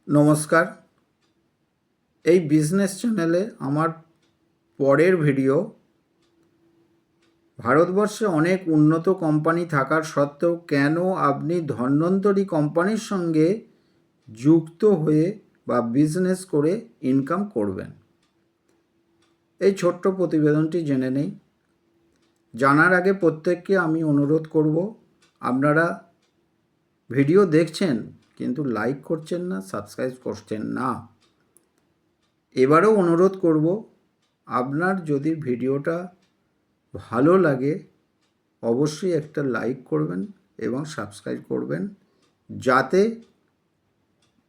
নমস্কার। এই বিজনেস চ্যানেলে আমার পরের ভিডিও, ভারতবর্ষে অনেক উন্নত কোম্পানি থাকার সত্ত্বেও কেন আপনি ধন্বন্তরী কোম্পানির সঙ্গে যুক্ত হয়ে বা বিজনেস করে ইনকাম করবেন, এই ছোট্ট প্রতিবেদনটি জেনে নেই। জানার আগে প্রত্যেককে আমি অনুরোধ করব, আপনারা ভিডিও দেখছেন কিন্তু লাইক করছেন না, সাবস্ক্রাইব করছেন না। এবারেও অনুরোধ করব, আপনার যদি ভিডিওটা ভালো লাগে অবশ্যই একটা লাইক করবেন এবং সাবস্ক্রাইব করবেন, যাতে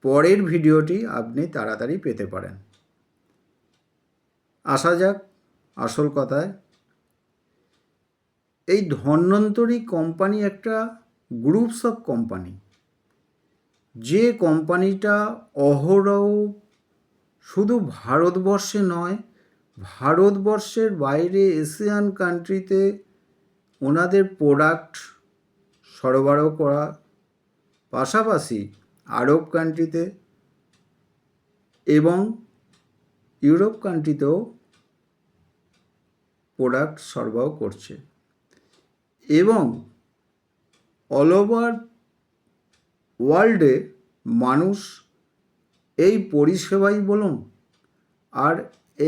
পরের ভিডিওটি আপনি তাড়াতাড়ি পেতে পারেন। আসা যাক আসল কথায়। এই ধন্বন্তরী কোম্পানি একটা গ্রুপস অফ কোম্পানি, যে কোম্পানিটা অহরহ শুধু ভারতবর্ষে নয়, ভারতবর্ষের বাইরে এশিয়ান কান্ট্রিতে ওনাদের প্রোডাক্ট সরবরাহ করা, পাশাপাশি আরব কান্ট্রিতে এবং ইউরোপ কান্ট্রিতেও প্রোডাক্ট সরবরাহ করছে এবং অল ওভার ওয়ার্ল্ডে মানুষ এই পরিষেবাই বলুন আর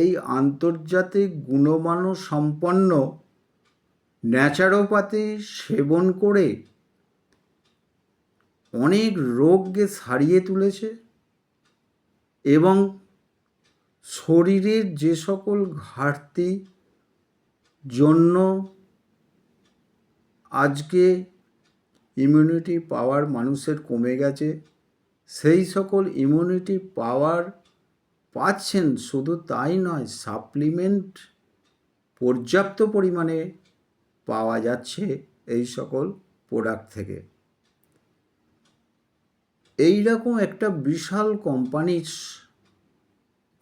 এই আন্তর্জাতিক গুণমান সম্পন্ন ন্যাচারোপ্যাথি সেবন করে অনেক রোগকে সারিয়ে তুলেছে এবং শরীরের যে সকল ঘাটতি জন্য আজকে ইমিউনিটি পাওয়ার মানুষের কমে গেছে, সেই সকল ইমিউনিটি পাওয়ার পাচ্ছেন। শুধু তাই নয়, সাপ্লিমেন্ট পর্যাপ্ত পরিমাণে পাওয়া যাচ্ছে এই সকল প্রোডাক্ট থেকে। এই রকম একটা বিশাল কোম্পানি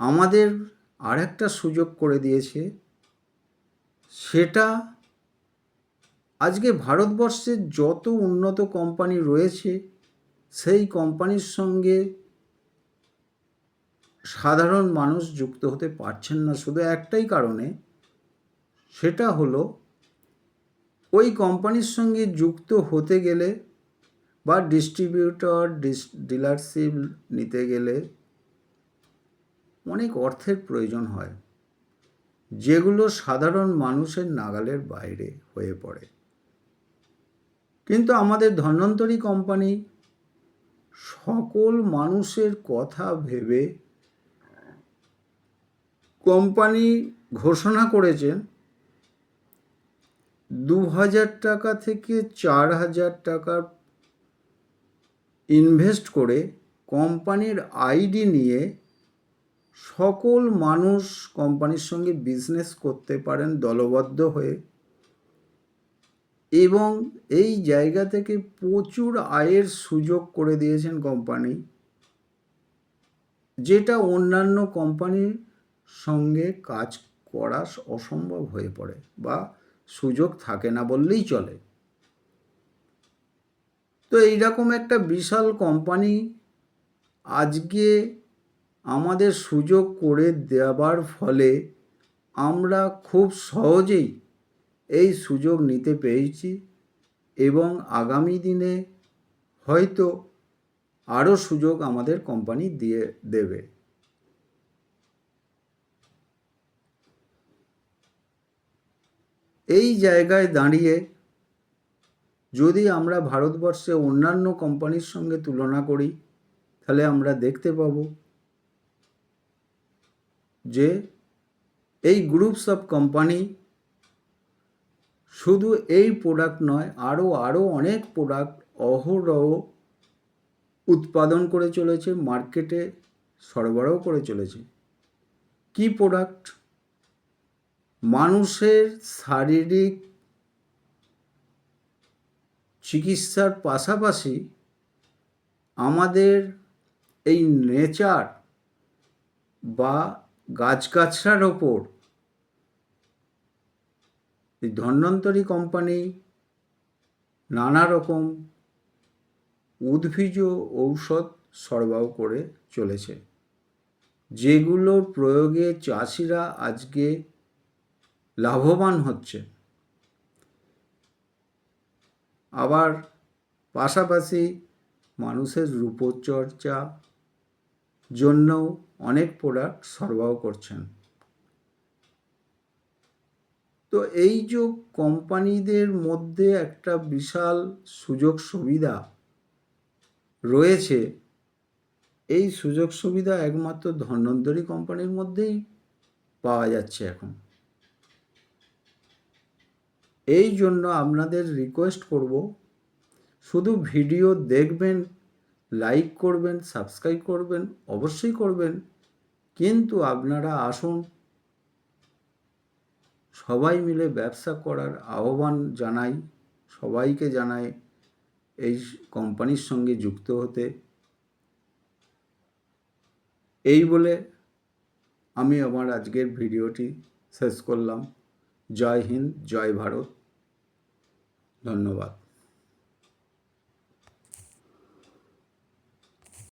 আমাদের আর একটা সুযোগ করে দিয়েছে, সেটা আজকে ভারতবর্ষের যত উন্নত কোম্পানি রয়েছে সেই কোম্পানির সঙ্গে সাধারণ মানুষ যুক্ত হতে পারছেন না, শুধু একটাই কারণে, সেটা হলো ওই কোম্পানির সঙ্গে যুক্ত হতে গেলে বা ডিস্ট্রিবিউটর ডিলারশিপ নিতে গেলে অনেক অর্থের প্রয়োজন হয়, যেগুলো সাধারণ মানুষের নাগালের বাইরে হয়ে পড়ে। কিন্তু আমাদের ধন্বন্তরী কোম্পানি সকল মানুষের কথা ভেবে কোম্পানি ঘোষণা করেছেন 2000 টাকা থেকে 4000 টাকার ইনভেস্ট করে কোম্পানির আইডি নিয়ে সকল মানুষ কোম্পানির সঙ্গে বিজনেস করতে পারেন দলবদ্ধ হয়ে, এবং এই জায়গা থেকে প্রচুর আয়ের সুযোগ করে দিয়েছেন কোম্পানি, যেটা অন্যান্য কোম্পানির সঙ্গে কাজ করা অসম্ভব হয়ে পড়ে বা সুযোগ থাকে না বললেই চলে। তো এইরকম একটা বিশাল কোম্পানি আজকে আমাদের সুযোগ করে দেওয়ার ফলে আমরা খুব সহজেই এই সুযোগ নিতে পেরেছি এবং আগামী দিনে হয়তো আরও সুযোগ আমাদের কোম্পানি দিয়ে দেবে। এই জায়গায় দাঁড়িয়ে যদি আমরা ভারতবর্ষে অন্যান্য কোম্পানির সঙ্গে তুলনা করি, তাহলে আমরা দেখতে পাব যে এই গ্রুপস অফ কোম্পানি শুধু এই প্রোডাক্ট নয়, আরও অনেক প্রোডাক্ট অহরহ উৎপাদন করে চলেছে, মার্কেটে সরবরাহ করে চলেছে। কি প্রোডাক্ট? মানুষের শারীরিক চিকিৎসার পাশাপাশি আমাদের এই নেচার বা গাছগাছড়ার ওপর এই ধন্বন্তরী কোম্পানি নানা রকম উদ্ভিজ ঔষধ সরবরাহ করে চলেছে, যেগুলোর প্রয়োগে চাষিরা আজকে লাভবান হচ্ছে। আবার পাশাপাশি মানুষের রূপচর্চা জন্যও অনেক প্রোডাক্ট সরবরাহ করছেন। তো এই যে কোম্পানিদের মধ্যে একটা বিশাল সুযোগ সুবিধা রয়েছে, এই সুযোগ সুবিধা একমাত্র ধন্বন্তরী কোম্পানির মধ্যেই পাওয়া যাচ্ছে এখন। এই জন্য আপনাদের রিকোয়েস্ট করব, শুধু ভিডিও দেখবেন, লাইক করবেন, সাবস্ক্রাইব করবেন, অবশ্যই করবেন, কিন্তু আপনারা আসুন, সবাই মিলে ব্যবসা করার আহ্বান জানাই, সবাইকে জানাই এই কোম্পানির সঙ্গে যুক্ত হতে। এই বলে আমি আমার আজকের ভিডিওটি শেষ করলাম। জয় হিন্দ, জয় ভারত, ধন্যবাদ।